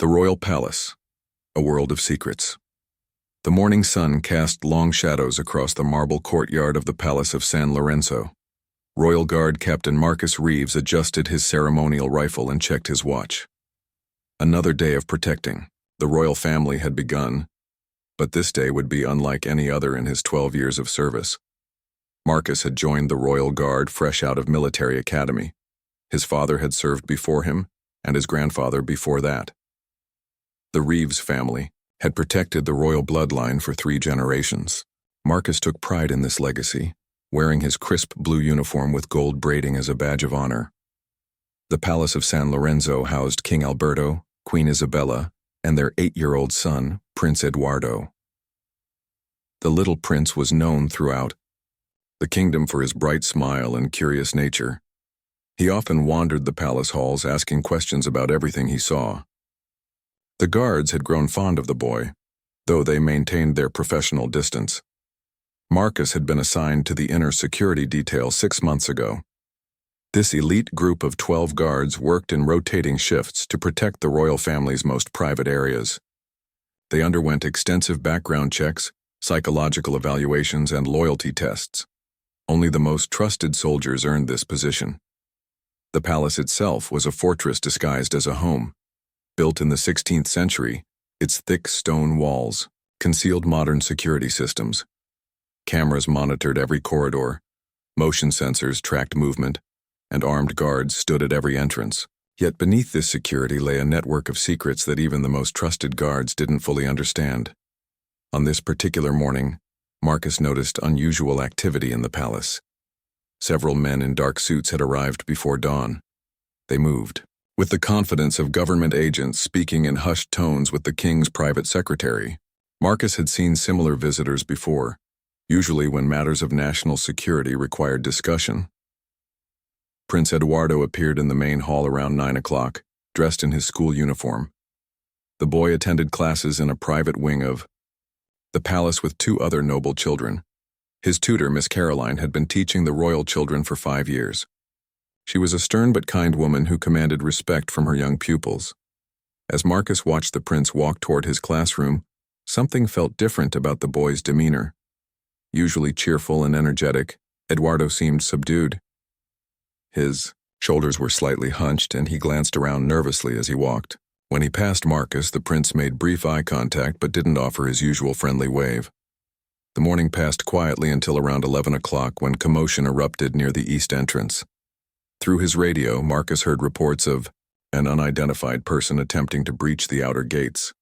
The Royal Palace, a world of secrets. The morning sun cast long shadows across the marble courtyard of the Palace of San Lorenzo. Royal Guard Captain Marcus Reeves adjusted his ceremonial rifle and checked his watch. Another day of protecting the royal family had begun, but this day would be unlike any other in his 12 years of service. Marcus had joined the Royal Guard fresh out of military academy. His father had served before him, and his grandfather before that. The Reeves family had protected the royal bloodline for 3 generations. Marcus took pride in this legacy, wearing his crisp blue uniform with gold braiding as a badge of honor. The Palace of San Lorenzo housed King Alberto, Queen Isabella, and their 8-year-old son, Prince Eduardo. The little prince was known throughout the kingdom for his bright smile and curious nature. He often wandered the palace halls asking questions about everything he saw. The guards had grown fond of the boy, though they maintained their professional distance. Marcus had been assigned to the inner security detail 6 months ago. This elite group of 12 guards worked in rotating shifts to protect the royal family's most private areas. They underwent extensive background checks, psychological evaluations, and loyalty tests. Only the most trusted soldiers earned this position. The palace itself was a fortress disguised as a home. Built in the 16th century, its thick stone walls concealed modern security systems. Cameras monitored every corridor, motion sensors tracked movement, and armed guards stood at every entrance. Yet beneath this security lay a network of secrets that even the most trusted guards didn't fully understand. On this particular morning, Marcus noticed unusual activity in the palace. Several men in dark suits had arrived before dawn. They moved with the confidence of government agents speaking in hushed tones with the king's private secretary. Marcus had seen similar visitors before, usually when matters of national security required discussion. Prince Eduardo appeared in the main hall around 9 o'clock, dressed in his school uniform. The boy attended classes in a private wing of the palace with 2 other noble children. His tutor, Miss Caroline, had been teaching the royal children for 5 years. She was a stern but kind woman who commanded respect from her young pupils. As Marcus watched the prince walk toward his classroom, something felt different about the boy's demeanor. Usually cheerful and energetic, Eduardo seemed subdued. His shoulders were slightly hunched, and he glanced around nervously as he walked. When he passed Marcus, the prince made brief eye contact but didn't offer his usual friendly wave. The morning passed quietly until around 11 o'clock when commotion erupted near the east entrance. Through his radio, Marcus heard reports of an unidentified person attempting to breach the outer gates.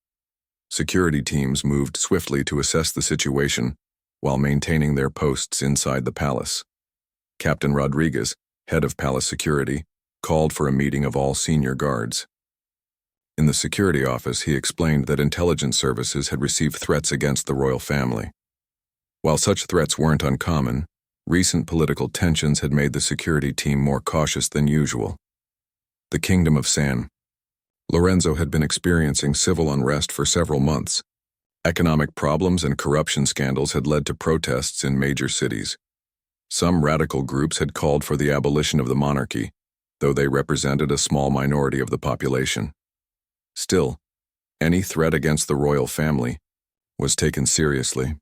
Security teams moved swiftly to assess the situation while maintaining their posts inside the palace. Captain Rodriguez, head of palace security, called for a meeting of all senior guards. In the security office, he explained that intelligence services had received threats against the royal family. While such threats weren't uncommon, recent political tensions had made the security team more cautious than usual. The Kingdom of San Lorenzo had been experiencing civil unrest for several months. Economic problems and corruption scandals had led to protests in major cities. Some radical groups had called for the abolition of the monarchy, though they represented a small minority of the population. Still, any threat against the royal family was taken seriously.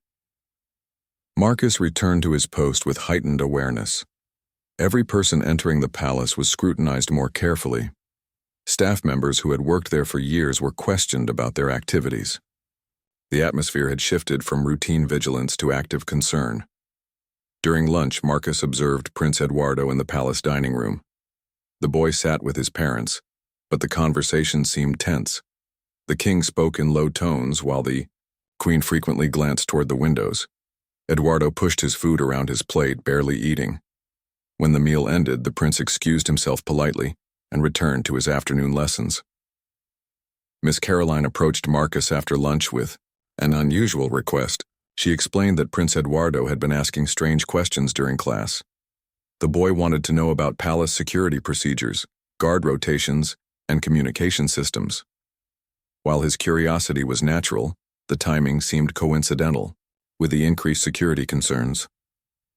Marcus returned to his post with heightened awareness. Every person entering the palace was scrutinized more carefully. Staff members who had worked there for years were questioned about their activities. The atmosphere had shifted from routine vigilance to active concern. During lunch, Marcus observed Prince Eduardo in the palace dining room. The boy sat with his parents, but the conversation seemed tense. The king spoke in low tones while the queen frequently glanced toward the windows. Eduardo pushed his food around his plate, barely eating. When the meal ended, the prince excused himself politely and returned to his afternoon lessons. Miss Caroline approached Marcus after lunch with an unusual request. She explained that Prince Eduardo had been asking strange questions during class. The boy wanted to know about palace security procedures, guard rotations, and communication systems. While his curiosity was natural, the timing seemed coincidental with the increased security concerns.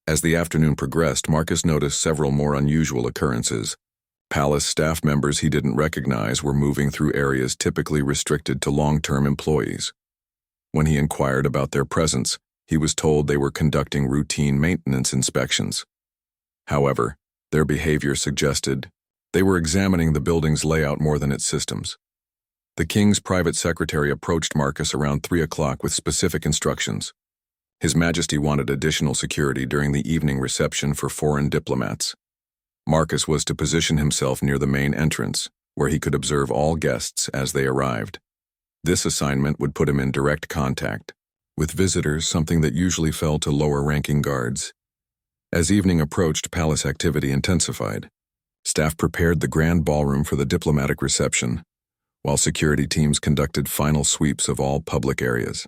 As the afternoon progressed, Marcus noticed several more unusual occurrences. Palace staff members he didn't recognize were moving through areas typically restricted to long-term employees. When he inquired about their presence, he was told they were conducting routine maintenance inspections. However, their behavior suggested they were examining the building's layout more than its systems. The king's private secretary approached Marcus around 3 o'clock with specific instructions. His Majesty wanted additional security during the evening reception for foreign diplomats. Marcus was to position himself near the main entrance, where he could observe all guests as they arrived. This assignment would put him in direct contact with visitors, something that usually fell to lower-ranking guards. As evening approached, palace activity intensified. Staff prepared the grand ballroom for the diplomatic reception, while security teams conducted final sweeps of all public areas.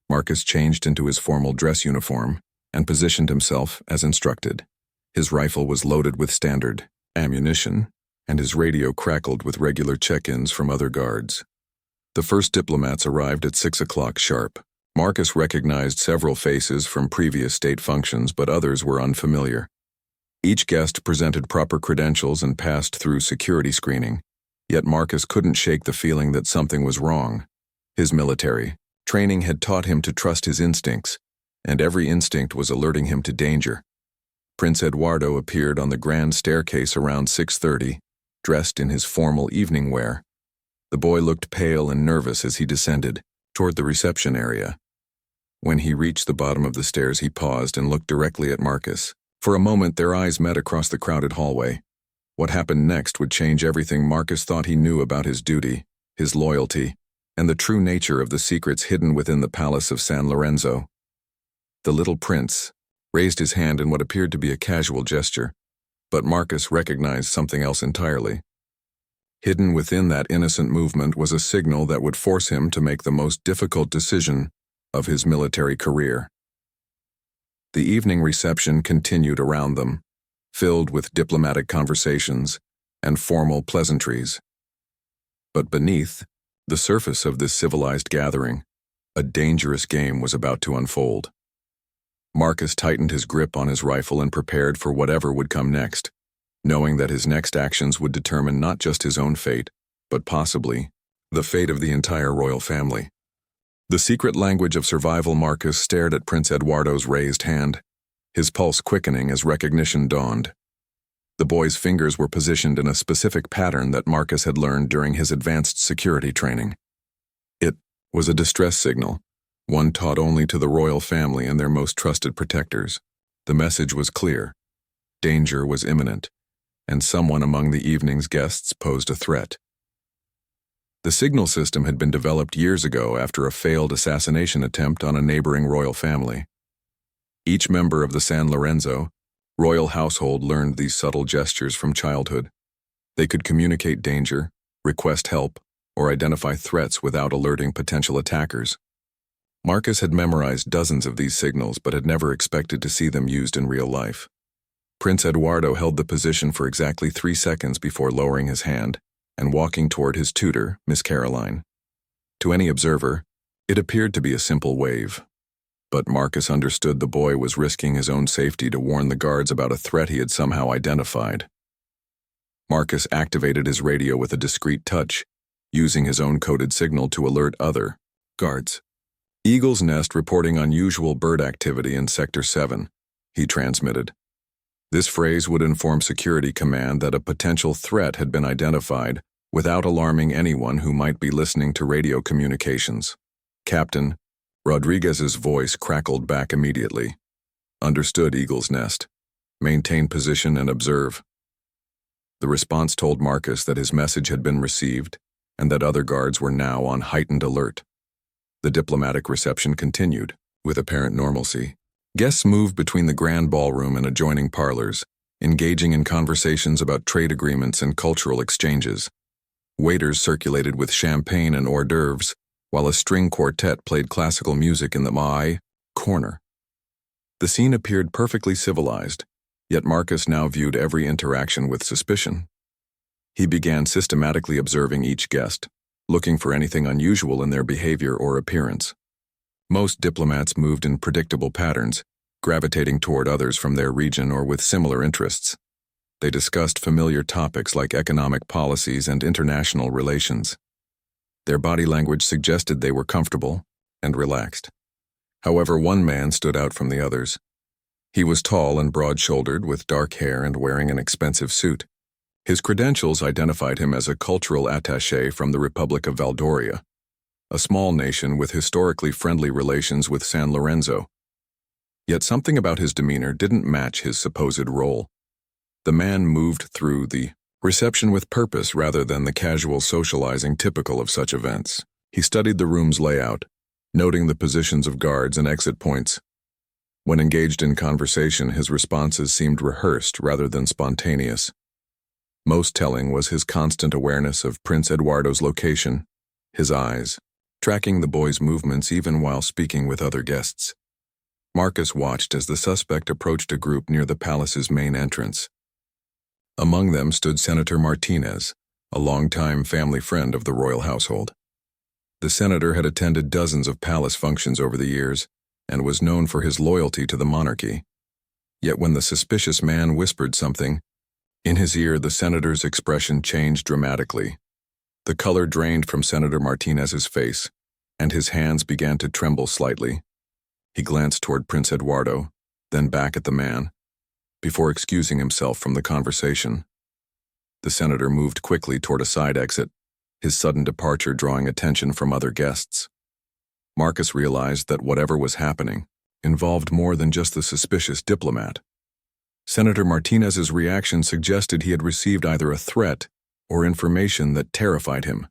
Marcus changed into his formal dress uniform and positioned himself as instructed. His rifle was loaded with standard ammunition, and his radio crackled with regular check-ins from other guards. The first diplomats arrived at 6 o'clock sharp. Marcus recognized several faces from previous state functions, but others were unfamiliar. Each guest presented proper credentials and passed through security screening, yet Marcus couldn't shake the feeling that something was wrong. His military training had taught him to trust his instincts, and every instinct was alerting him to danger. Prince Eduardo appeared on the grand staircase around 6:30, dressed in his formal evening wear. The boy looked pale and nervous as he descended toward the reception area. When he reached the bottom of the stairs, he paused and looked directly at Marcus. For a moment, their eyes met across the crowded hallway. What happened next would change everything Marcus thought he knew about his duty, his loyalty, and the true nature of the secrets hidden within the palace of San Lorenzo. The little prince raised his hand in what appeared to be a casual gesture, but Marcus recognized something else entirely. Hidden within that innocent movement was a signal that would force him to make the most difficult decision of his military career. The evening reception continued around them, filled with diplomatic conversations and formal pleasantries. But beneath the surface of this civilized gathering, a dangerous game was about to unfold. Marcus tightened his grip on his rifle and prepared for whatever would come next, knowing that his next actions would determine not just his own fate, but possibly the fate of the entire royal family. The secret language of survival. Marcus stared at Prince Eduardo's raised hand, his pulse quickening as recognition dawned. The boy's fingers were positioned in a specific pattern that Marcus had learned during his advanced security training. It was a distress signal, one taught only to the royal family and their most trusted protectors. The message was clear. Danger was imminent, and someone among the evening's guests posed a threat. The signal system had been developed years ago after a failed assassination attempt on a neighboring royal family. Each member of the San Lorenzo royal household learned these subtle gestures from childhood. They could communicate danger, request help, or identify threats without alerting potential attackers. Marcus had memorized dozens of these signals but had never expected to see them used in real life. Prince Eduardo held the position for exactly 3 seconds before lowering his hand and walking toward his tutor, Miss Caroline. To any observer, it appeared to be a simple wave. But Marcus understood the boy was risking his own safety to warn the guards about a threat he had somehow identified. Marcus activated his radio with a discreet touch, using his own coded signal to alert other guards. "Eagle's Nest reporting unusual bird activity in Sector 7, he transmitted. This phrase would inform Security Command that a potential threat had been identified without alarming anyone who might be listening to radio communications. Captain Rodriguez's voice crackled back immediately. "Understood, Eagle's Nest. Maintain position and observe." The response told Marcus that his message had been received and that other guards were now on heightened alert. The diplomatic reception continued, with apparent normalcy. Guests moved between the grand ballroom and adjoining parlors, engaging in conversations about trade agreements and cultural exchanges. Waiters circulated with champagne and hors d'oeuvres, while a string quartet played classical music in the Maai corner. The scene appeared perfectly civilized, yet Marcus now viewed every interaction with suspicion. He began systematically observing each guest, looking for anything unusual in their behavior or appearance. Most diplomats moved in predictable patterns, gravitating toward others from their region or with similar interests. They discussed familiar topics like economic policies and international relations. Their body language suggested they were comfortable and relaxed. However, one man stood out from the others. He was tall and broad-shouldered, with dark hair and wearing an expensive suit. His credentials identified him as a cultural attaché from the Republic of Valdoria, a small nation with historically friendly relations with San Lorenzo. Yet something about his demeanor didn't match his supposed role. The man moved through the reception with purpose rather than the casual socializing typical of such events. He studied the room's layout, noting the positions of guards and exit points. When engaged in conversation, his responses seemed rehearsed rather than spontaneous. Most telling was his constant awareness of Prince Eduardo's location, his eyes, tracking the boy's movements even while speaking with other guests. Marcus watched as the suspect approached a group near the palace's main entrance. Among them stood Senator Martinez, a longtime family friend of the royal household. The senator had attended dozens of palace functions over the years and was known for his loyalty to the monarchy. Yet when the suspicious man whispered something in his ear, the senator's expression changed dramatically. The color drained from Senator Martinez's face, and his hands began to tremble slightly. He glanced toward Prince Eduardo, then back at the man, before excusing himself from the conversation. The senator moved quickly toward a side exit, his sudden departure drawing attention from other guests. Marcus realized that whatever was happening involved more than just the suspicious diplomat. Senator Martinez's reaction suggested he had received either a threat or information that terrified him.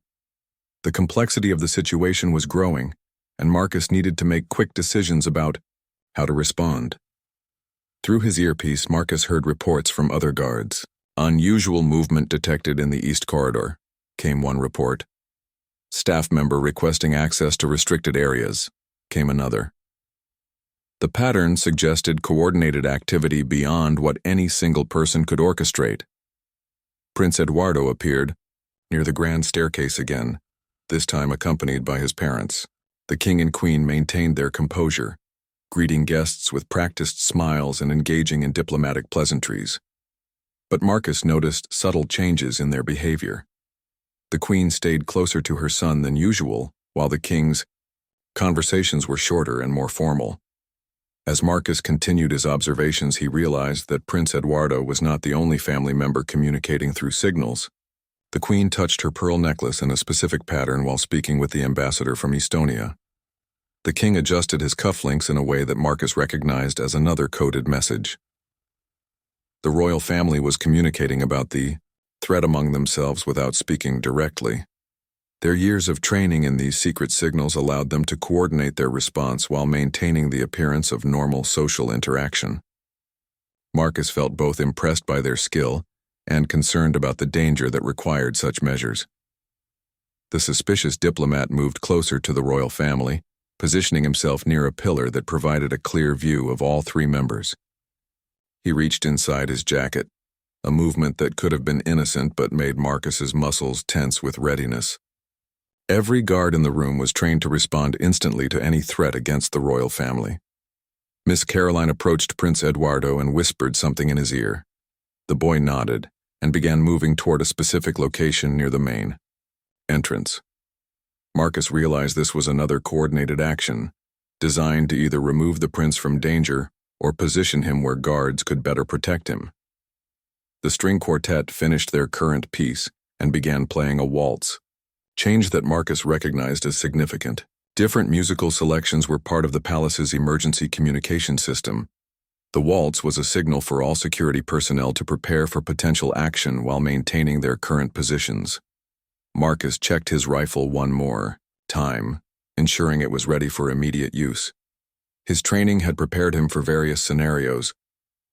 The complexity of the situation was growing, and Marcus needed to make quick decisions about how to respond. Through his earpiece, Marcus heard reports from other guards. Unusual movement detected in the East Corridor, came one report. Staff member requesting access to restricted areas, came another. The pattern suggested coordinated activity beyond what any single person could orchestrate. Prince Eduardo appeared near the grand staircase again, this time accompanied by his parents. The king and queen maintained their composure, greeting guests with practiced smiles and engaging in diplomatic pleasantries. But Marcus noticed subtle changes in their behavior. The queen stayed closer to her son than usual, while the king's conversations were shorter and more formal. As Marcus continued his observations, he realized that Prince Eduardo was not the only family member communicating through signals. The queen touched her pearl necklace in a specific pattern while speaking with the ambassador from Estonia. The king adjusted his cufflinks in a way that Marcus recognized as another coded message. The royal family was communicating about the threat among themselves without speaking directly. Their years of training in these secret signals allowed them to coordinate their response while maintaining the appearance of normal social interaction. Marcus felt both impressed by their skill and concerned about the danger that required such measures. The suspicious diplomat moved closer to the royal family, positioning himself near a pillar that provided a clear view of all three members. He reached inside his jacket, a movement that could have been innocent but made Marcus's muscles tense with readiness. Every guard in the room was trained to respond instantly to any threat against the royal family. Miss Caroline approached Prince Eduardo and whispered something in his ear. The boy nodded and began moving toward a specific location near the main entrance. Marcus realized this was another coordinated action, designed to either remove the prince from danger or position him where guards could better protect him. The string quartet finished their current piece and began playing a waltz, change that Marcus recognized as significant. Different musical selections were part of the palace's emergency communication system. The waltz was a signal for all security personnel to prepare for potential action while maintaining their current positions. Marcus checked his rifle one more time, ensuring it was ready for immediate use. His training had prepared him for various scenarios,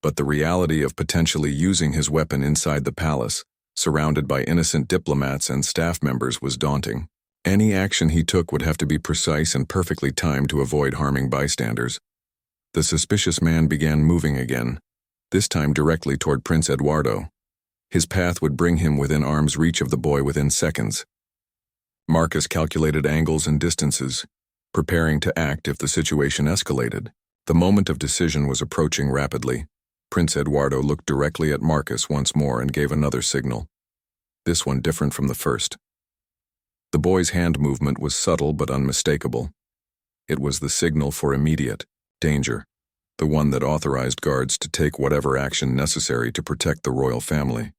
but the reality of potentially using his weapon inside the palace, surrounded by innocent diplomats and staff members, was daunting. Any action he took would have to be precise and perfectly timed to avoid harming bystanders. The suspicious man began moving again, this time directly toward Prince Eduardo. His path would bring him within arm's reach of the boy within seconds. Marcus calculated angles and distances, preparing to act if the situation escalated. The moment of decision was approaching rapidly. Prince Eduardo looked directly at Marcus once more and gave another signal, this one different from the first. The boy's hand movement was subtle but unmistakable. It was the signal for immediate danger, the one that authorized guards to take whatever action necessary to protect the royal family.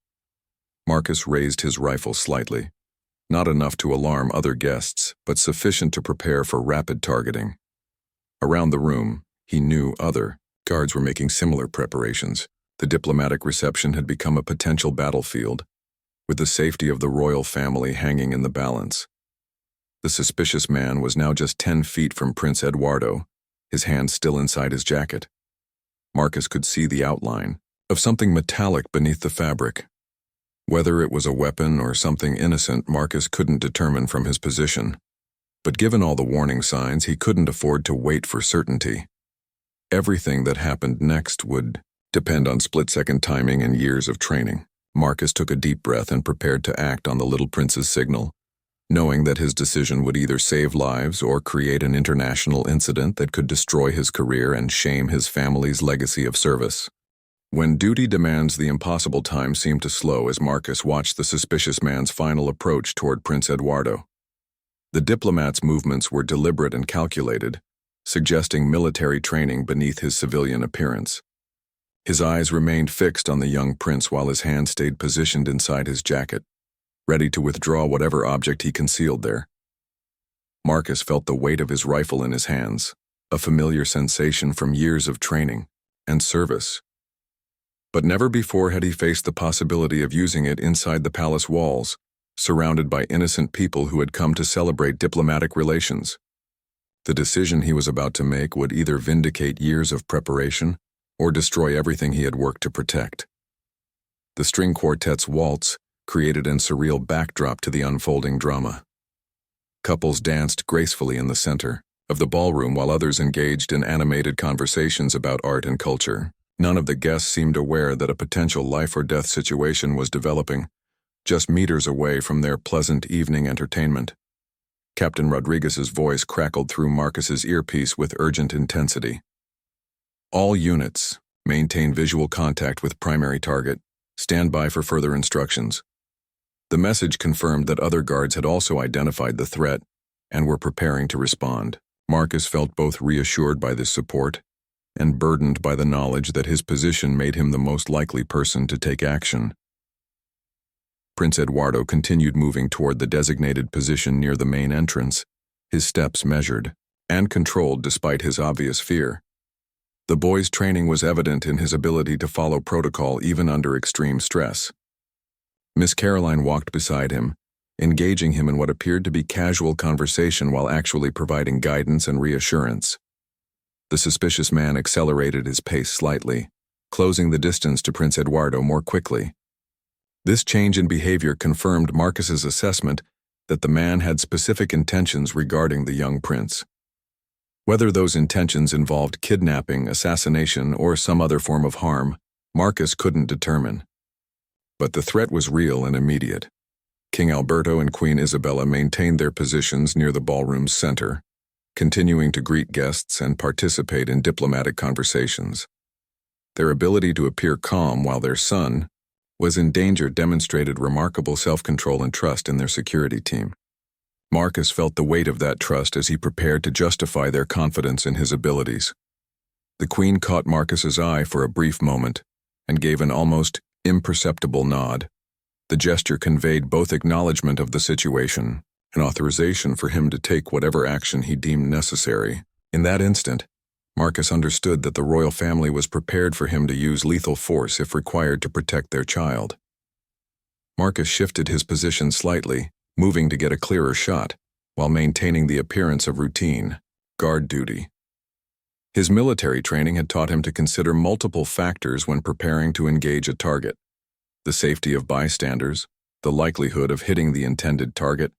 Marcus raised his rifle slightly, not enough to alarm other guests, but sufficient to prepare for rapid targeting. Around the room, he knew other guards were making similar preparations. The diplomatic reception had become a potential battlefield, with the safety of the royal family hanging in the balance. The suspicious man was now just 10 feet from Prince Eduardo, his hand still inside his jacket. Marcus could see the outline of something metallic beneath the fabric. Whether it was a weapon or something innocent, Marcus couldn't determine from his position. But given all the warning signs, he couldn't afford to wait for certainty. Everything that happened next would depend on split-second timing and years of training. Marcus took a deep breath and prepared to act on the little prince's signal, knowing that his decision would either save lives or create an international incident that could destroy his career and shame his family's legacy of service. When duty demands, the impossible time seemed to slow as Marcus watched the suspicious man's final approach toward Prince Eduardo. The diplomat's movements were deliberate and calculated, suggesting military training beneath his civilian appearance. His eyes remained fixed on the young prince while his hand stayed positioned inside his jacket, ready to withdraw whatever object he concealed there. Marcus felt the weight of his rifle in his hands, a familiar sensation from years of training and service. But never before had he faced the possibility of using it inside the palace walls, surrounded by innocent people who had come to celebrate diplomatic relations. The decision he was about to make would either vindicate years of preparation or destroy everything he had worked to protect. The string quartet's waltz created a surreal backdrop to the unfolding drama. Couples danced gracefully in the center of the ballroom while others engaged in animated conversations about art and culture. None of the guests seemed aware that a potential life-or-death situation was developing, just meters away from their pleasant evening entertainment. Captain Rodriguez's voice crackled through Marcus's earpiece with urgent intensity. All units, maintain visual contact with primary target. Stand by for further instructions. The message confirmed that other guards had also identified the threat and were preparing to respond. Marcus felt both reassured by this support and burdened by the knowledge that his position made him the most likely person to take action. Prince Eduardo continued moving toward the designated position near the main entrance, his steps measured and controlled despite his obvious fear. The boy's training was evident in his ability to follow protocol even under extreme stress. Miss Caroline walked beside him, engaging him in what appeared to be casual conversation while actually providing guidance and reassurance. The suspicious man accelerated his pace slightly, closing the distance to Prince Eduardo more quickly. This change in behavior confirmed Marcus's assessment that the man had specific intentions regarding the young prince. Whether those intentions involved kidnapping, assassination, or some other form of harm, Marcus couldn't determine. But the threat was real and immediate. King Alberto and Queen Isabella maintained their positions near the ballroom's center, continuing to greet guests and participate in diplomatic conversations. Their ability to appear calm while their son was in danger demonstrated remarkable self-control and trust in their security team. Marcus felt the weight of that trust as he prepared to justify their confidence in his abilities. The Queen caught Marcus's eye for a brief moment and gave an almost imperceptible nod. The gesture conveyed both acknowledgement of the situation and authorization for him to take whatever action he deemed necessary. In that instant, Marcus understood that the royal family was prepared for him to use lethal force if required to protect their child. Marcus shifted his position slightly, moving to get a clearer shot, while maintaining the appearance of routine, guard duty. His military training had taught him to consider multiple factors when preparing to engage a target: the safety of bystanders, the likelihood of hitting the intended target,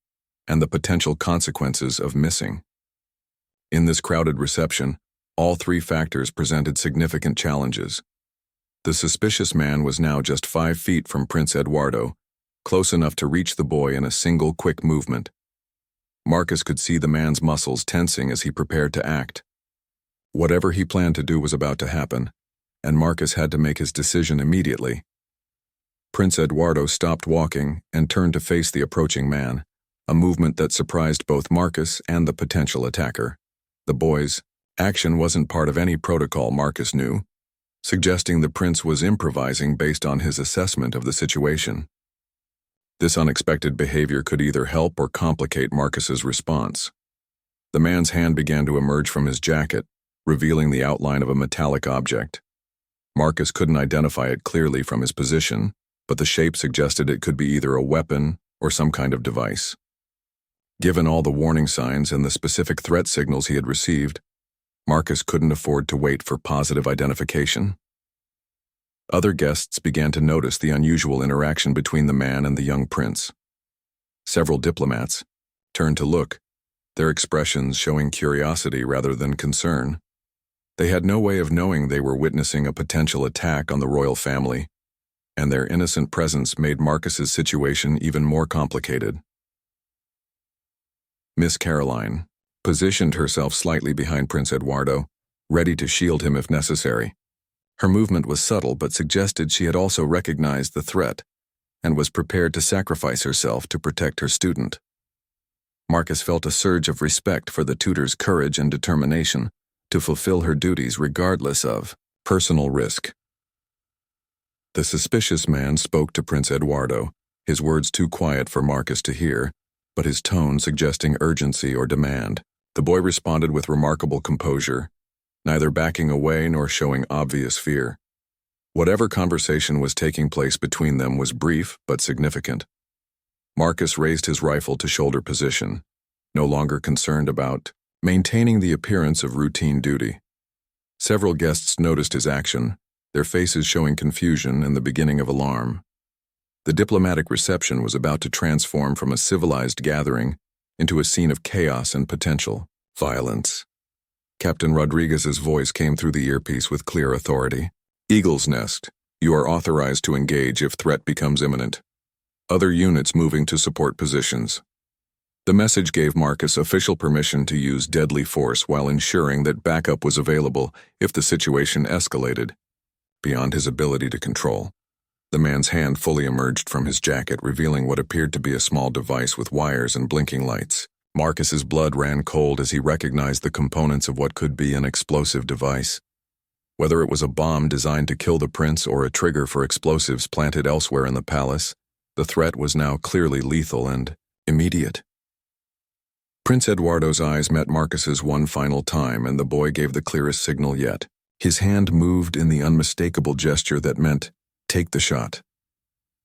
and the potential consequences of missing. In this crowded reception, all three factors presented significant challenges. The suspicious man was now just 5 feet from Prince Eduardo, close enough to reach the boy in a single quick movement. Marcus could see the man's muscles tensing as he prepared to act. Whatever he planned to do was about to happen, and Marcus had to make his decision immediately. Prince Eduardo stopped walking and turned to face the approaching man, a movement that surprised both Marcus and the potential attacker. The boy's action wasn't part of any protocol, Marcus knew, suggesting the prince was improvising based on his assessment of the situation. This unexpected behavior could either help or complicate Marcus's response. The man's hand began to emerge from his jacket, revealing the outline of a metallic object. Marcus couldn't identify it clearly from his position, but the shape suggested it could be either a weapon or some kind of device. Given all the warning signs and the specific threat signals he had received, Marcus couldn't afford to wait for positive identification. Other guests began to notice the unusual interaction between the man and the young prince. Several diplomats turned to look, their expressions showing curiosity rather than concern. They had no way of knowing they were witnessing a potential attack on the royal family, and their innocent presence made Marcus's situation even more complicated. Miss Caroline positioned herself slightly behind Prince Eduardo, ready to shield him if necessary. Her movement was subtle but suggested she had also recognized the threat and was prepared to sacrifice herself to protect her student. Marcus felt a surge of respect for the tutor's courage and determination to fulfill her duties regardless of personal risk. The suspicious man spoke to Prince Eduardo, his words too quiet for Marcus to hear, but his tone suggesting urgency or demand. The boy responded with remarkable composure, neither backing away nor showing obvious fear. Whatever conversation was taking place between them was brief but significant. Marcus raised his rifle to shoulder position, no longer concerned about maintaining the appearance of routine duty. Several guests noticed his action, their faces showing confusion and the beginning of alarm. The diplomatic reception was about to transform from a civilized gathering into a scene of chaos and potential violence. Captain Rodriguez's voice came through the earpiece with clear authority. "Eagle's Nest, you are authorized to engage if threat becomes imminent. Other units moving to support positions." The message gave Marcus official permission to use deadly force while ensuring that backup was available if the situation escalated beyond his ability to control. The man's hand fully emerged from his jacket, revealing what appeared to be a small device with wires and blinking lights. Marcus's blood ran cold as he recognized the components of what could be an explosive device. Whether it was a bomb designed to kill the prince or a trigger for explosives planted elsewhere in the palace, the threat was now clearly lethal and immediate. Prince Eduardo's eyes met Marcus's one final time, and the boy gave the clearest signal yet. His hand moved in the unmistakable gesture that meant, "Take the shot."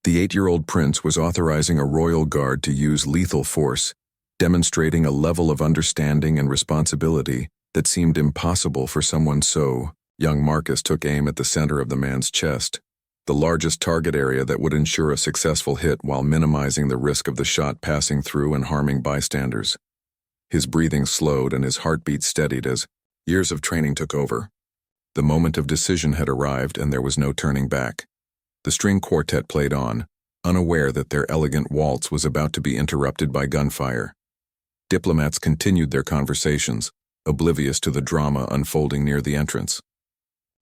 The 8-year-old prince was authorizing a royal guard to use lethal force, demonstrating a level of understanding and responsibility that seemed impossible for someone so young. Marcus took aim at the center of the man's chest, the largest target area that would ensure a successful hit while minimizing the risk of the shot passing through and harming bystanders. His breathing slowed and his heartbeat steadied as years of training took over. The moment of decision had arrived and there was no turning back. The string quartet played on, unaware that their elegant waltz was about to be interrupted by gunfire. Diplomats continued their conversations, oblivious to the drama unfolding near the entrance.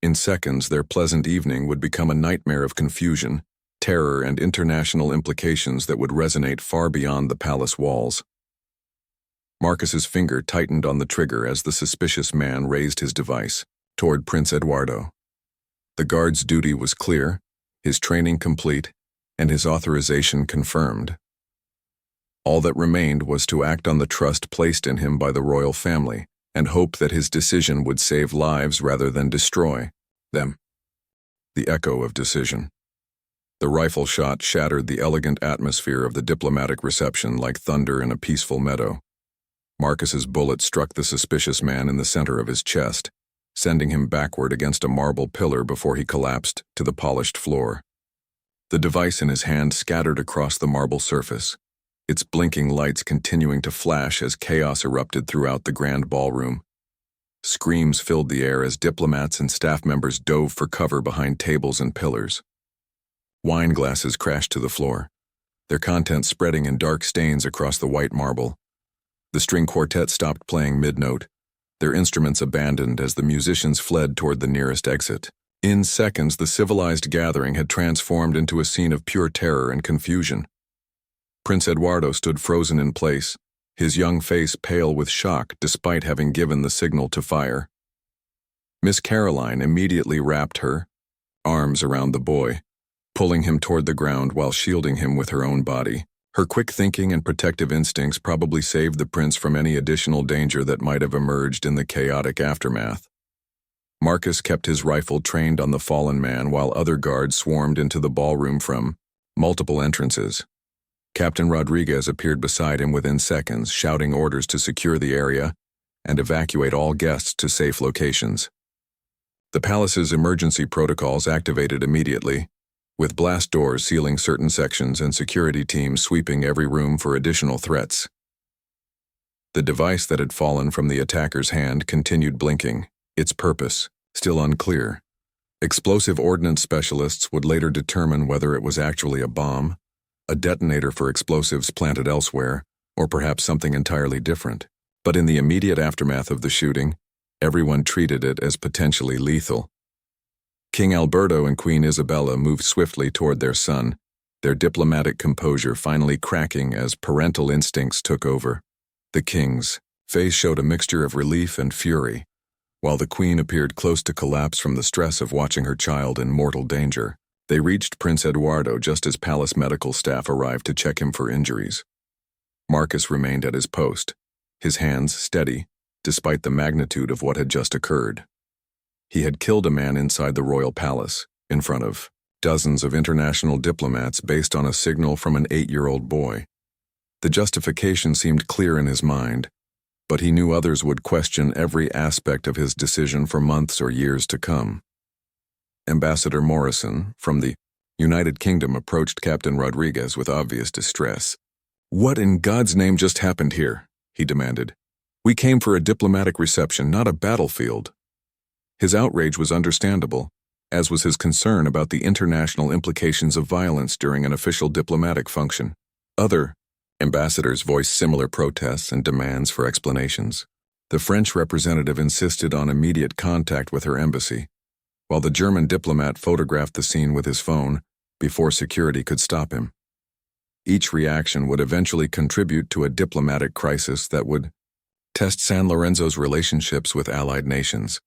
In seconds, their pleasant evening would become a nightmare of confusion, terror, and international implications that would resonate far beyond the palace walls. Marcus's finger tightened on the trigger as the suspicious man raised his device toward Prince Eduardo. The guard's duty was clear, his training complete, and his authorization confirmed. All that remained was to act on the trust placed in him by the royal family and hope that his decision would save lives rather than destroy them. The echo of decision. The rifle shot shattered the elegant atmosphere of the diplomatic reception like thunder in a peaceful meadow. Marcus's bullet struck the suspicious man in the center of his chest, sending him backward against a marble pillar before he collapsed to the polished floor. The device in his hand scattered across the marble surface, its blinking lights continuing to flash as chaos erupted throughout the grand ballroom. Screams filled the air as diplomats and staff members dove for cover behind tables and pillars. Wine glasses crashed to the floor, their contents spreading in dark stains across the white marble. The string quartet stopped playing mid-note, their instruments abandoned as the musicians fled toward the nearest exit. In seconds, the civilized gathering had transformed into a scene of pure terror and confusion. Prince Eduardo stood frozen in place, his young face pale with shock despite having given the signal to fire. Miss Caroline immediately wrapped her arms around the boy, pulling him toward the ground while shielding him with her own body. Her quick thinking and protective instincts probably saved the prince from any additional danger that might have emerged in the chaotic aftermath. Marcus kept his rifle trained on the fallen man while other guards swarmed into the ballroom from multiple entrances. Captain Rodriguez appeared beside him within seconds, shouting orders to secure the area and evacuate all guests to safe locations. The palace's emergency protocols activated immediately, with blast doors sealing certain sections and security teams sweeping every room for additional threats. The device that had fallen from the attacker's hand continued blinking, its purpose still unclear. Explosive ordnance specialists would later determine whether it was actually a bomb, a detonator for explosives planted elsewhere, or perhaps something entirely different. But in the immediate aftermath of the shooting, everyone treated it as potentially lethal. King Alberto and Queen Isabella moved swiftly toward their son, their diplomatic composure finally cracking as parental instincts took over. The king's face showed a mixture of relief and fury, while the queen appeared close to collapse from the stress of watching her child in mortal danger. They reached Prince Eduardo just as palace medical staff arrived to check him for injuries. Marcus remained at his post, his hands steady, despite the magnitude of what had just occurred. He had killed a man inside the royal palace, in front of dozens of international diplomats based on a signal from an 8-year-old boy. The justification seemed clear in his mind, but he knew others would question every aspect of his decision for months or years to come. Ambassador Morrison, from the United Kingdom, approached Captain Rodriguez with obvious distress. "What in God's name just happened here?" he demanded. "We came for a diplomatic reception, not a battlefield." His outrage was understandable, as was his concern about the international implications of violence during an official diplomatic function. Other ambassadors voiced similar protests and demands for explanations. The French representative insisted on immediate contact with her embassy, while the German diplomat photographed the scene with his phone before security could stop him. Each reaction would eventually contribute to a diplomatic crisis that would test San Lorenzo's relationships with allied nations.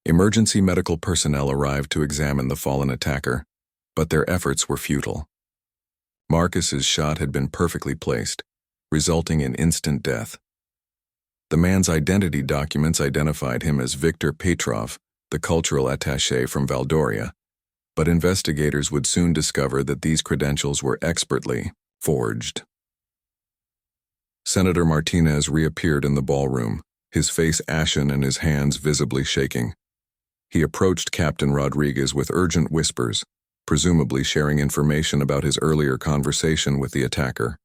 Emergency medical personnel arrived to examine the fallen attacker, but their efforts were futile. Marcus's shot had been perfectly placed, resulting in instant death. The man's identity documents identified him as Viktor Petrov, the cultural attaché from Valdoria, but investigators would soon discover that these credentials were expertly forged. Senator Martinez reappeared in the ballroom, his face ashen and his hands visibly shaking. He approached Captain Rodriguez with urgent whispers, presumably sharing information about his earlier conversation with the attacker.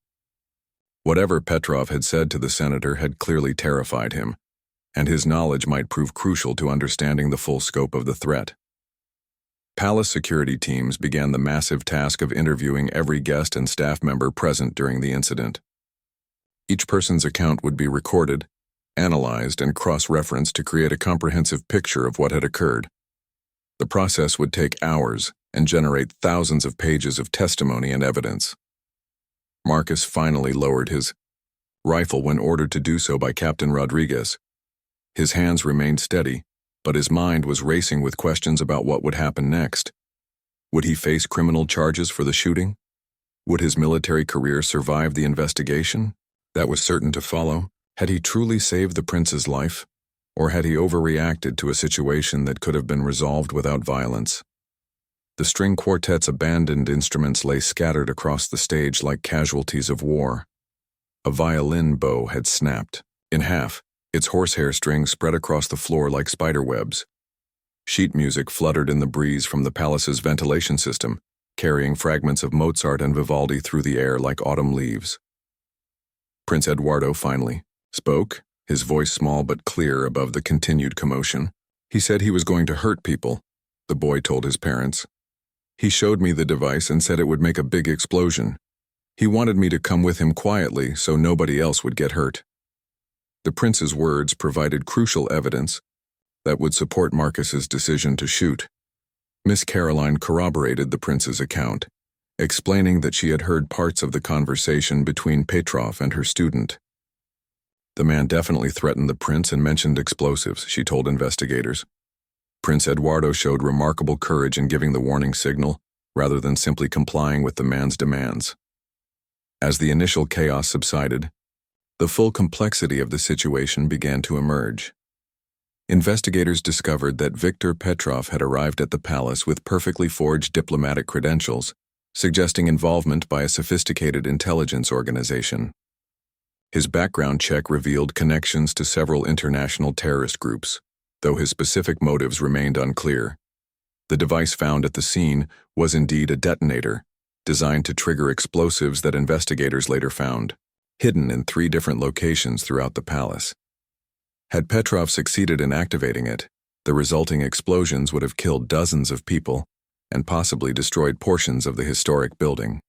Whatever Petrov had said to the senator had clearly terrified him, and his knowledge might prove crucial to understanding the full scope of the threat. Palace security teams began the massive task of interviewing every guest and staff member present during the incident. Each person's account would be recorded, analyzed, and cross-referenced to create a comprehensive picture of what had occurred. The process would take hours and generate thousands of pages of testimony and evidence. Marcus finally lowered his rifle when ordered to do so by Captain Rodriguez. His hands remained steady, but his mind was racing with questions about what would happen next. Would he face criminal charges for the shooting? Would his military career survive the investigation that was certain to follow? Had he truly saved the prince's life, or had he overreacted to a situation that could have been resolved without violence? The string quartet's abandoned instruments lay scattered across the stage like casualties of war. A violin bow had snapped in half, its horsehair strings spread across the floor like spiderwebs. Sheet music fluttered in the breeze from the palace's ventilation system, carrying fragments of Mozart and Vivaldi through the air like autumn leaves. Prince Eduardo finally spoke, his voice small but clear above the continued commotion. He said he was going to hurt people, the boy told his parents. He showed me the device and said it would make a big explosion. He wanted me to come with him quietly so nobody else would get hurt. The prince's words provided crucial evidence that would support Marcus's decision to shoot. Miss Caroline corroborated the prince's account, explaining that she had heard parts of the conversation between Petrov and her student. The man definitely threatened the prince and mentioned explosives, she told investigators. Prince Eduardo showed remarkable courage in giving the warning signal, rather than simply complying with the man's demands. As the initial chaos subsided, the full complexity of the situation began to emerge. Investigators discovered that Viktor Petrov had arrived at the palace with perfectly forged diplomatic credentials, suggesting involvement by a sophisticated intelligence organization. His background check revealed connections to several international terrorist groups, though his specific motives remained unclear. The device found at the scene was indeed a detonator, designed to trigger explosives that investigators later found, hidden in 3 different locations throughout the palace. Had Petrov succeeded in activating it, the resulting explosions would have killed dozens of people and possibly destroyed portions of the historic building.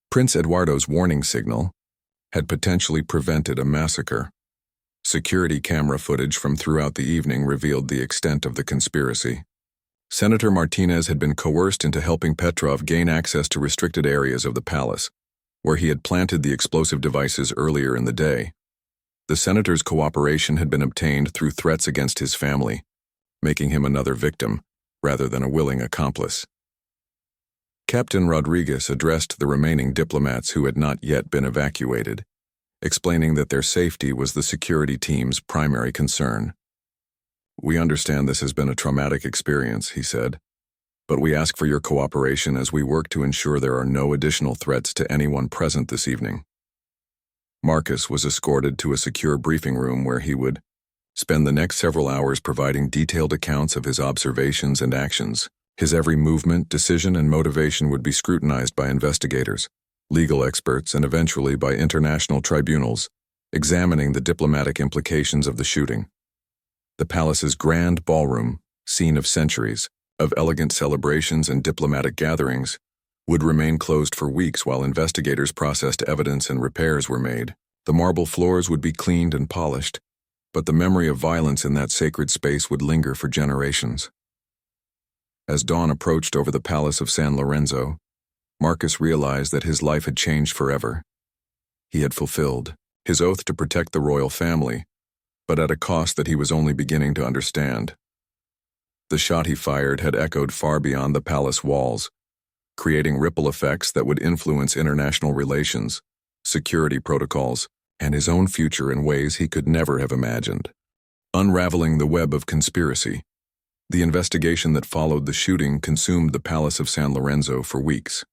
Prince Eduardo's warning signal had potentially prevented a massacre. Security camera footage from throughout the evening revealed the extent of the conspiracy. Senator Martinez had been coerced into helping Petrov gain access to restricted areas of the palace, where he had planted the explosive devices earlier in the day. The senator's cooperation had been obtained through threats against his family, making him another victim, rather than a willing accomplice. Captain Rodriguez addressed the remaining diplomats who had not yet been evacuated, explaining that their safety was the security team's primary concern. "We understand this has been a traumatic experience," he said, "but we ask for your cooperation as we work to ensure there are no additional threats to anyone present this evening." Marcus was escorted to a secure briefing room where he would spend the next several hours providing detailed accounts of his observations and actions. His every movement, decision, and motivation would be scrutinized by investigators, legal experts, and eventually by international tribunals, examining the diplomatic implications of the shooting. The palace's grand ballroom, scene of centuries, of elegant celebrations and diplomatic gatherings, would remain closed for weeks while investigators processed evidence and repairs were made. The marble floors would be cleaned and polished, but the memory of violence in that sacred space would linger for generations. As dawn approached over the Palace of San Lorenzo, Marcus realized that his life had changed forever. He had fulfilled his oath to protect the royal family, but at a cost that he was only beginning to understand. The shot he fired had echoed far beyond the palace walls, creating ripple effects that would influence international relations, security protocols, and his own future in ways he could never have imagined. Unraveling the web of conspiracy, the investigation that followed the shooting consumed the Palace of San Lorenzo for weeks.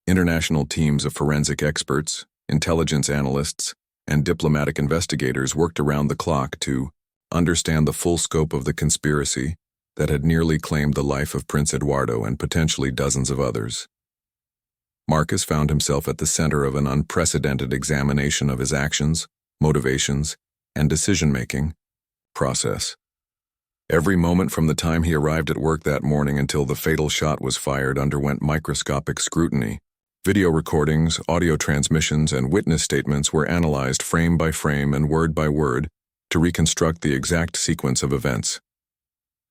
International teams of forensic experts, intelligence analysts, and diplomatic investigators worked around the clock to understand the full scope of the conspiracy that had nearly claimed the life of Prince Eduardo and potentially dozens of others. Marcus found himself at the center of an unprecedented examination of his actions, motivations, and decision-making process. Every moment from the time he arrived at work that morning until the fatal shot was fired underwent microscopic scrutiny. Video recordings, audio transmissions, and witness statements were analyzed frame by frame and word by word to reconstruct the exact sequence of events.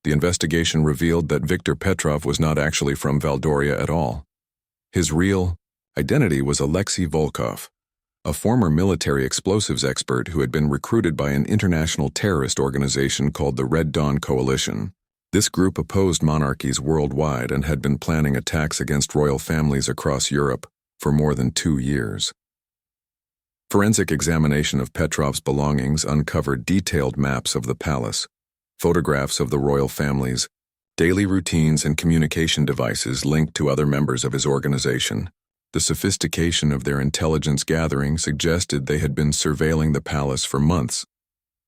The investigation revealed that Viktor Petrov was not actually from Valdoria at all. His real identity was Alexei Volkov, a former military explosives expert who had been recruited by an international terrorist organization called the Red Dawn Coalition. This group opposed monarchies worldwide and had been planning attacks against royal families across Europe for more than 2 years. Forensic examination of Petrov's belongings uncovered detailed maps of the palace, photographs of the royal families, daily routines, and communication devices linked to other members of his organization. The sophistication of their intelligence gathering suggested they had been surveilling the palace for months,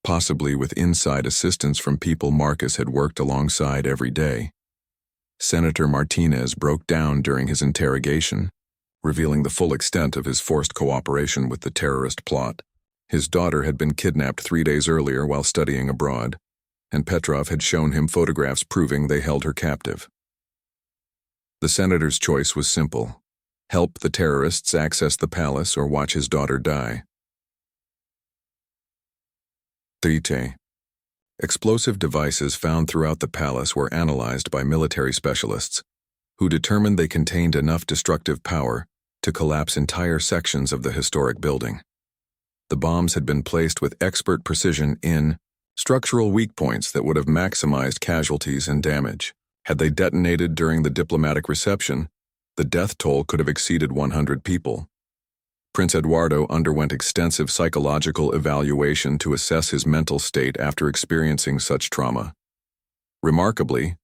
possibly with inside assistance from people Marcus had worked alongside every day. Senator Martinez broke down during his interrogation, revealing the full extent of his forced cooperation with the terrorist plot. His daughter had been kidnapped 3 days earlier while studying abroad, and Petrov had shown him photographs proving they held her captive. The senator's choice was simple: help the terrorists access the palace or watch his daughter die. Explosive devices found throughout the palace were analyzed by military specialists, who determined they contained enough destructive power to collapse entire sections of the historic building. The bombs had been placed with expert precision in structural weak points that would have maximized casualties and damage. Had they detonated during the diplomatic reception, the death toll could have exceeded 100 people. Prince Eduardo underwent extensive psychological evaluation to assess his mental state after experiencing such trauma. Remarkably,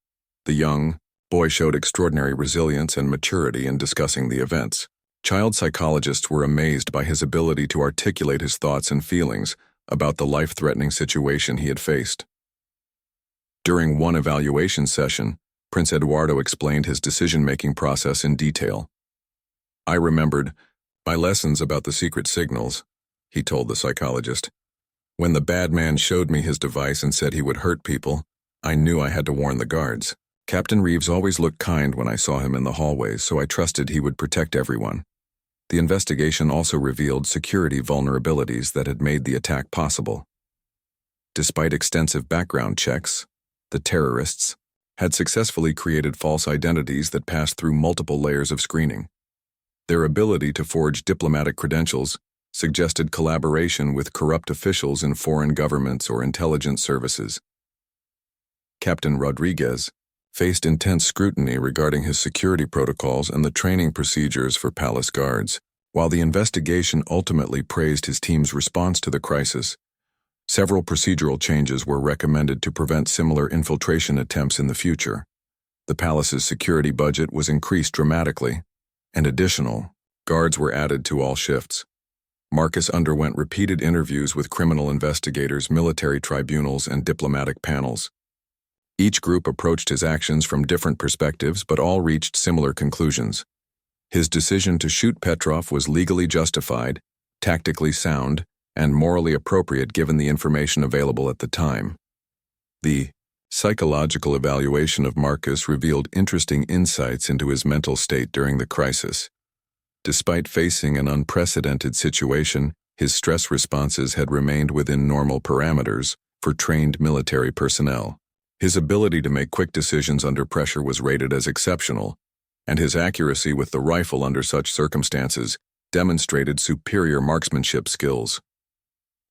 the young boy showed extraordinary resilience and maturity in discussing the events. Child psychologists were amazed by his ability to articulate his thoughts and feelings about the life-threatening situation he had faced. During one evaluation session, Prince Eduardo explained his decision-making process in detail. "I remembered my lessons about the secret signals," he told the psychologist. "When the bad man showed me his device and said he would hurt people, I knew I had to warn the guards. Captain Reeves always looked kind when I saw him in the hallways, so I trusted he would protect everyone." The investigation also revealed security vulnerabilities that had made the attack possible. Despite extensive background checks, the terrorists had successfully created false identities that passed through multiple layers of screening. Their ability to forge diplomatic credentials suggested collaboration with corrupt officials in foreign governments or intelligence services. Captain Rodriguez faced intense scrutiny regarding his security protocols and the training procedures for palace guards. While the investigation ultimately praised his team's response to the crisis, several procedural changes were recommended to prevent similar infiltration attempts in the future. The palace's security budget was increased dramatically, and additional guards were added to all shifts. Marcus underwent repeated interviews with criminal investigators, military tribunals, and diplomatic panels. Each group approached his actions from different perspectives, but all reached similar conclusions. His decision to shoot Petrov was legally justified, tactically sound, and morally appropriate given the information available at the time. The psychological evaluation of Marcus revealed interesting insights into his mental state during the crisis. Despite facing an unprecedented situation, his stress responses had remained within normal parameters for trained military personnel. His ability to make quick decisions under pressure was rated as exceptional, and his accuracy with the rifle under such circumstances demonstrated superior marksmanship skills.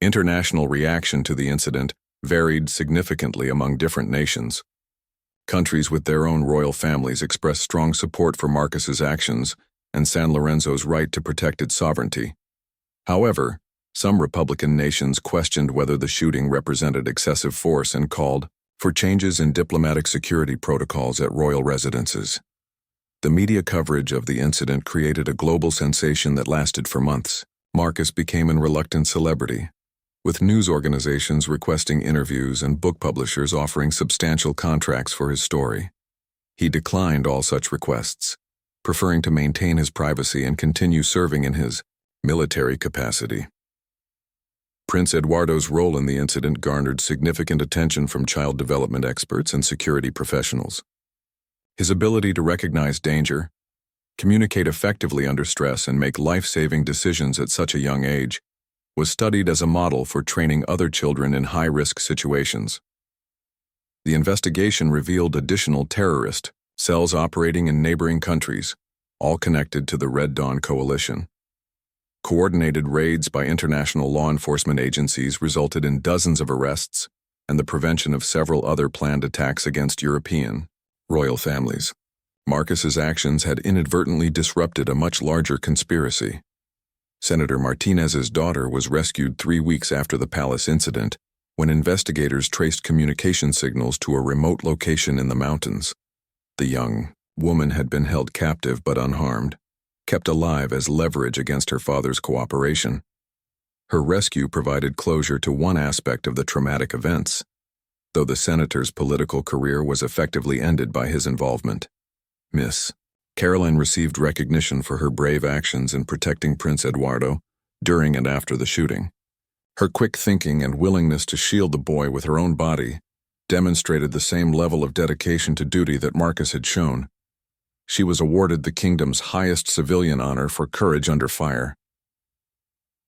International reaction to the incident varied significantly among different nations. Countries with their own royal families expressed strong support for Marcus's actions and San Lorenzo's right to protect its sovereignty. However, some Republican nations questioned whether the shooting represented excessive force and called for changes in diplomatic security protocols at royal residences. The media coverage of the incident created a global sensation that lasted for months. Marcus became a reluctant celebrity, with news organizations requesting interviews and book publishers offering substantial contracts for his story. He declined all such requests, preferring to maintain his privacy and continue serving in his military capacity. Prince Eduardo's role in the incident garnered significant attention from child development experts and security professionals. His ability to recognize danger, communicate effectively under stress, and make life-saving decisions at such a young age was studied as a model for training other children in high-risk situations. The investigation revealed additional terrorist cells operating in neighboring countries, all connected to the Red Dawn coalition. Coordinated raids by international law enforcement agencies resulted in dozens of arrests and the prevention of several other planned attacks against European royal families. Marcus's actions had inadvertently disrupted a much larger conspiracy. Senator Martinez's daughter was rescued 3 weeks after the palace incident, when investigators traced communication signals to a remote location in the mountains. The young woman had been held captive but unharmed, kept alive as leverage against her father's cooperation. Her rescue provided closure to one aspect of the traumatic events, though the senator's political career was effectively ended by his involvement. Miss Caroline received recognition for her brave actions in protecting Prince Eduardo during and after the shooting. Her quick thinking and willingness to shield the boy with her own body demonstrated the same level of dedication to duty that Marcus had shown. She was awarded the kingdom's highest civilian honor for courage under fire.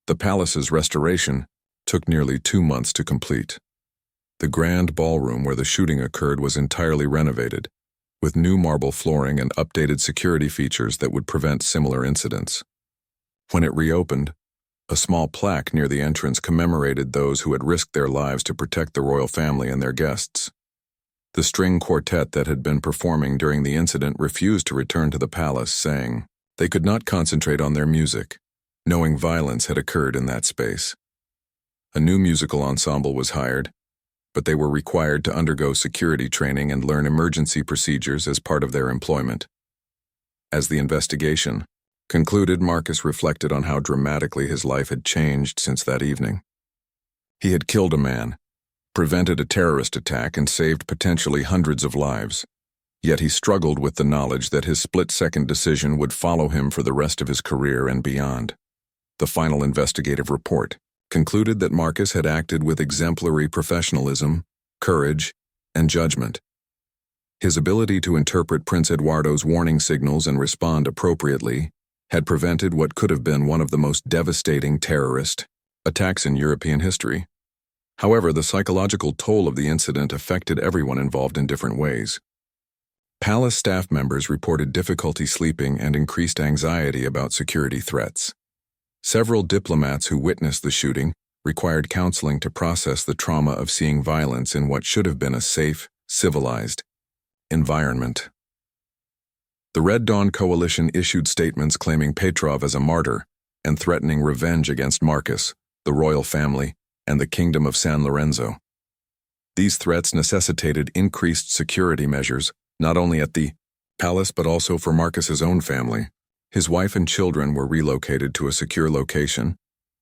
The palace's restoration took nearly 2 months to complete. The grand ballroom where the shooting occurred was entirely renovated, with new marble flooring and updated security features that would prevent similar incidents. When it reopened, a small plaque near the entrance commemorated those who had risked their lives to protect the royal family and their guests. The string quartet that had been performing during the incident refused to return to the palace, saying they could not concentrate on their music, knowing violence had occurred in that space. A new musical ensemble was hired, but they were required to undergo security training and learn emergency procedures as part of their employment. As the investigation concluded, Marcus reflected on how dramatically his life had changed since that evening. He had killed a man, prevented a terrorist attack, and saved potentially hundreds of lives. Yet he struggled with the knowledge that his split-second decision would follow him for the rest of his career and beyond. The final investigative report concluded that Marcus had acted with exemplary professionalism, courage, and judgment. His ability to interpret Prince Eduardo's warning signals and respond appropriately had prevented what could have been one of the most devastating terrorist attacks in European history. However, the psychological toll of the incident affected everyone involved in different ways. Palace staff members reported difficulty sleeping and increased anxiety about security threats. Several diplomats who witnessed the shooting required counseling to process the trauma of seeing violence in what should have been a safe, civilized environment. The Red Dawn Coalition issued statements claiming Petrov as a martyr and threatening revenge against Marcus, the royal family, and the Kingdom of San Lorenzo. These threats necessitated increased security measures, not only at the palace but also for Marcus's own family. His wife and children were relocated to a secure location,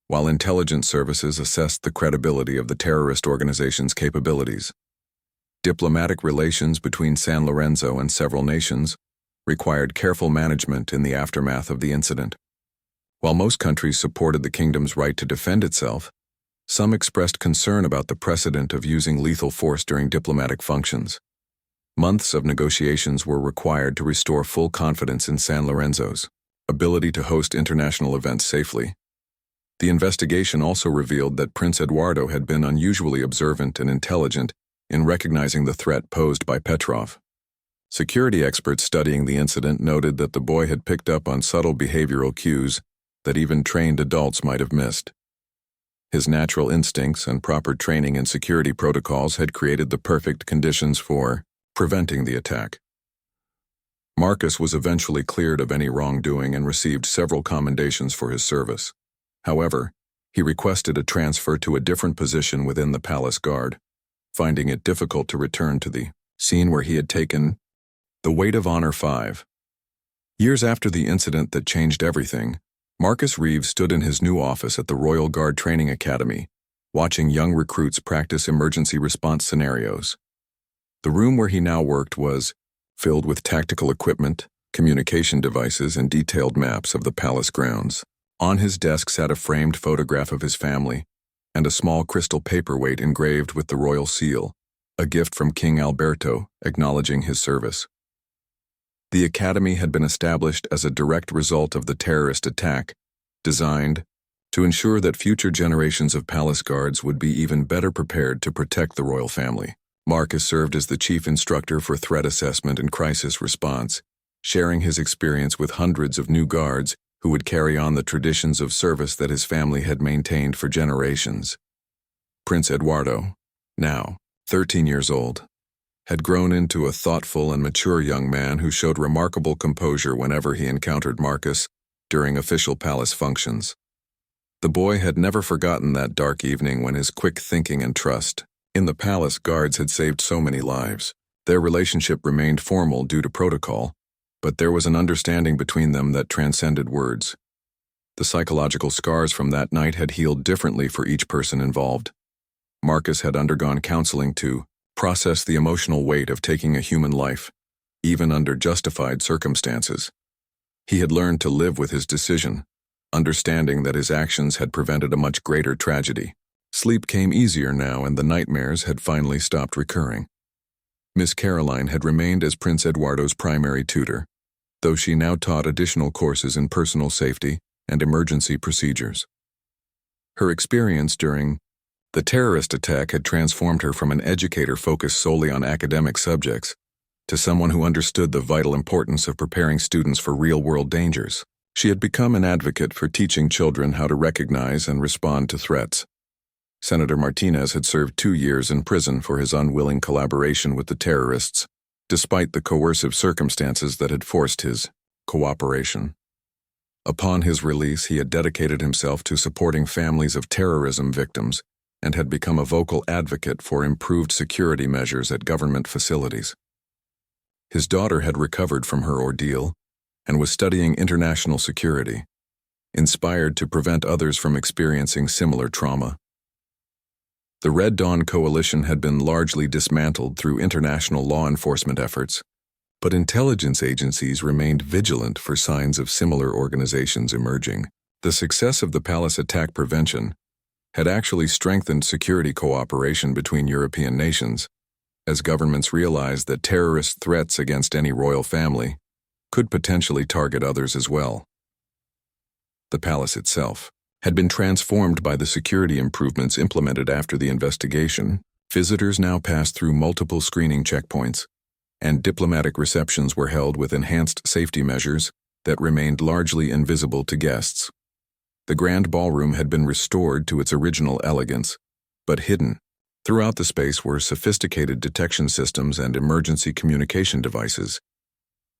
while intelligence services assessed the credibility of the terrorist organization's capabilities. Diplomatic relations between San Lorenzo and several nations required careful management in the aftermath of the incident. While most countries supported the kingdom's right to defend itself, some expressed concern about the precedent of using lethal force during diplomatic functions. Months of negotiations were required to restore full confidence in San Lorenzo's ability to host international events safely. The investigation also revealed that Prince Eduardo had been unusually observant and intelligent in recognizing the threat posed by Petrov. Security experts studying the incident noted that the boy had picked up on subtle behavioral cues that even trained adults might have missed. His natural instincts and proper training in security protocols had created the perfect conditions for preventing the attack. Marcus was eventually cleared of any wrongdoing and received several commendations for his service. However, he requested a transfer to a different position within the palace guard, finding it difficult to return to the scene where he had taken the weight of honor 5. Years after the incident that changed everything, Marcus Reeves stood in his new office at the Royal Guard Training Academy, watching young recruits practice emergency response scenarios. The room where he now worked was filled with tactical equipment, communication devices, and detailed maps of the palace grounds. On his desk sat a framed photograph of his family and a small crystal paperweight engraved with the royal seal, a gift from King Alberto acknowledging his service. The academy had been established as a direct result of the terrorist attack, designed to ensure that future generations of palace guards would be even better prepared to protect the royal family. Marcus served as the chief instructor for threat assessment and crisis response, sharing his experience with hundreds of new guards who would carry on the traditions of service that his family had maintained for generations. Prince Eduardo, now 13 years old, had grown into a thoughtful and mature young man who showed remarkable composure whenever he encountered Marcus during official palace functions. The boy had never forgotten that dark evening when his quick thinking and trust in the palace guards had saved so many lives. Their relationship remained formal due to protocol, but there was an understanding between them that transcended words. The psychological scars from that night had healed differently for each person involved. Marcus had undergone counseling to process the emotional weight of taking a human life, even under justified circumstances. He had learned to live with his decision, understanding that his actions had prevented a much greater tragedy. Sleep came easier now, and the nightmares had finally stopped recurring. Miss Caroline had remained as Prince Eduardo's primary tutor, though she now taught additional courses in personal safety and emergency procedures. Her experience during The terrorist attack had transformed her from an educator focused solely on academic subjects to someone who understood the vital importance of preparing students for real-world dangers. She had become an advocate for teaching children how to recognize and respond to threats. Senator Martinez had served 2 years in prison for his unwilling collaboration with the terrorists, despite the coercive circumstances that had forced his cooperation. Upon his release, he had dedicated himself to supporting families of terrorism victims and had become a vocal advocate for improved security measures at government facilities. His daughter had recovered from her ordeal and was studying international security, inspired to prevent others from experiencing similar trauma. The Red Dawn Coalition had been largely dismantled through international law enforcement efforts, but intelligence agencies remained vigilant for signs of similar organizations emerging. The success of the palace attack prevention had actually strengthened security cooperation between European nations, as governments realized that terrorist threats against any royal family could potentially target others as well. The palace itself had been transformed by the security improvements implemented after the investigation. Visitors now passed through multiple screening checkpoints, and diplomatic receptions were held with enhanced safety measures that remained largely invisible to guests. The grand ballroom had been restored to its original elegance, but hidden. Throughout the space were sophisticated detection systems and emergency communication devices.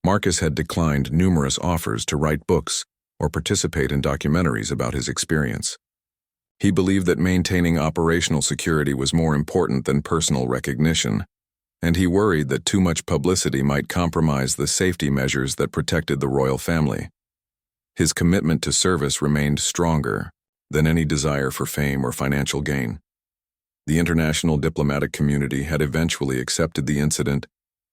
Marcus had declined numerous offers to write books or participate in documentaries about his experience. He believed that maintaining operational security was more important than personal recognition, and he worried that too much publicity might compromise the safety measures that protected the royal family. His commitment to service remained stronger than any desire for fame or financial gain. The international diplomatic community had eventually accepted the incident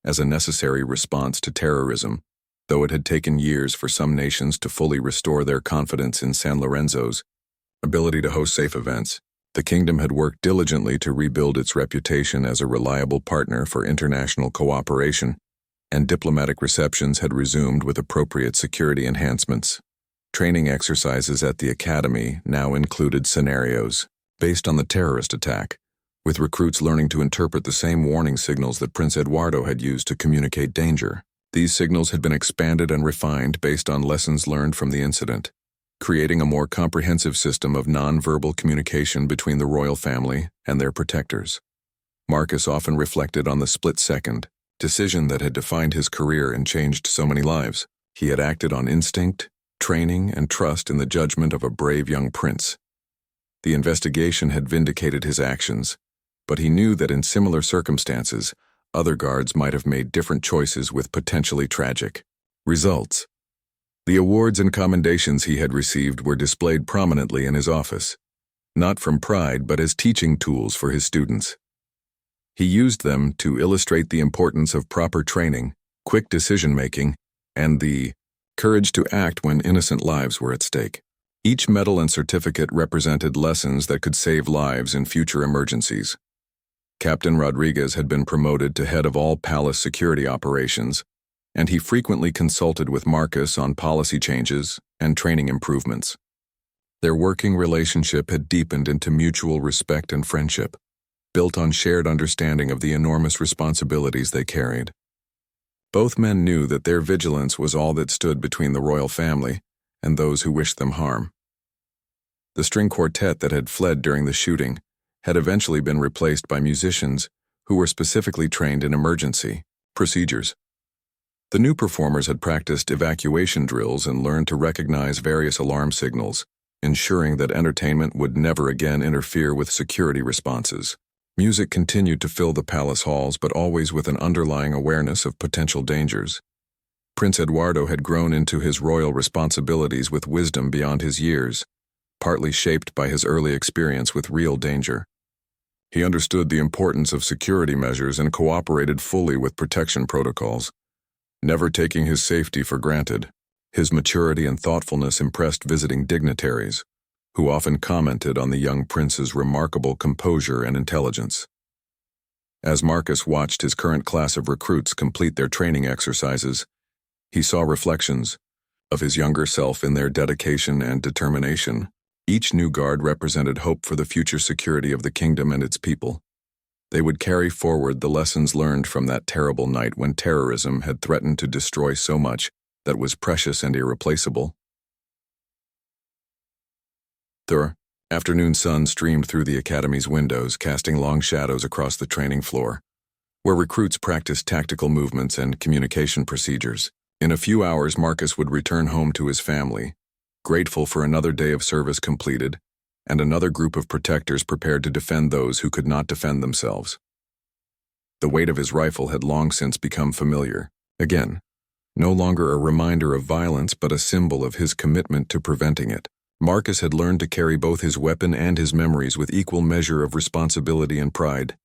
as a necessary response to terrorism, though it had taken years for some nations to fully restore their confidence in San Lorenzo's ability to host safe events. The kingdom had worked diligently to rebuild its reputation as a reliable partner for international cooperation, and diplomatic receptions had resumed with appropriate security enhancements. Training exercises at the academy now included scenarios based on the terrorist attack, with recruits learning to interpret the same warning signals that Prince Eduardo had used to communicate danger. These signals had been expanded and refined based on lessons learned from the incident, creating a more comprehensive system of non-verbal communication between the royal family and their protectors. Marcus often reflected on the split-second decision that had defined his career and changed so many lives. He had acted on instinct, training, and trust in the judgment of a brave young prince. The investigation had vindicated his actions, but he knew that in similar circumstances, other guards might have made different choices with potentially tragic results. The awards and commendations he had received were displayed prominently in his office, not from pride but as teaching tools for his students. He used them to illustrate the importance of proper training, quick decision-making, and the courage to act when innocent lives were at stake. Each medal and certificate represented lessons that could save lives in future emergencies. Captain Rodriguez had been promoted to head of all palace security operations, and he frequently consulted with Marcus on policy changes and training improvements. Their working relationship had deepened into mutual respect and friendship, built on shared understanding of the enormous responsibilities they carried. Both men knew that their vigilance was all that stood between the royal family and those who wished them harm. The string quartet that had fled during the shooting had eventually been replaced by musicians who were specifically trained in emergency procedures. The new performers had practiced evacuation drills and learned to recognize various alarm signals, ensuring that entertainment would never again interfere with security responses. Music continued to fill the palace halls, but always with an underlying awareness of potential dangers. Prince Eduardo had grown into his royal responsibilities with wisdom beyond his years, partly shaped by his early experience with real danger. He understood the importance of security measures and cooperated fully with protection protocols, never taking his safety for granted. His maturity and thoughtfulness impressed visiting dignitaries, who often commented on the young prince's remarkable composure and intelligence. As Marcus watched his current class of recruits complete their training exercises, he saw reflections of his younger self in their dedication and determination. Each new guard represented hope for the future security of the kingdom and its people. They would carry forward the lessons learned from that terrible night when terrorism had threatened to destroy so much that was precious and irreplaceable. The afternoon sun streamed through the academy's windows, casting long shadows across the training floor, where recruits practiced tactical movements and communication procedures. In a few hours, Marcus would return home to his family, grateful for another day of service completed, and another group of protectors prepared to defend those who could not defend themselves. The weight of his rifle had long since become familiar. Again, no longer a reminder of violence but a symbol of his commitment to preventing it. Marcus had learned to carry both his weapon and his memories with equal measure of responsibility and pride,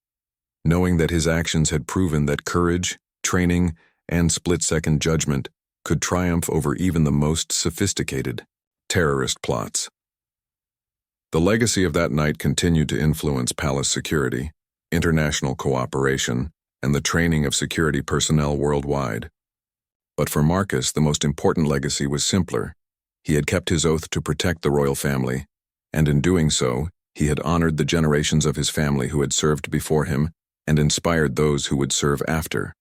knowing that his actions had proven that courage, training, and split-second judgment could triumph over even the most sophisticated terrorist plots. The legacy of that night continued to influence palace security, international cooperation, and the training of security personnel worldwide. But for Marcus, the most important legacy was simpler. He had kept his oath to protect the royal family, and in doing so, he had honored the generations of his family who had served before him and inspired those who would serve after.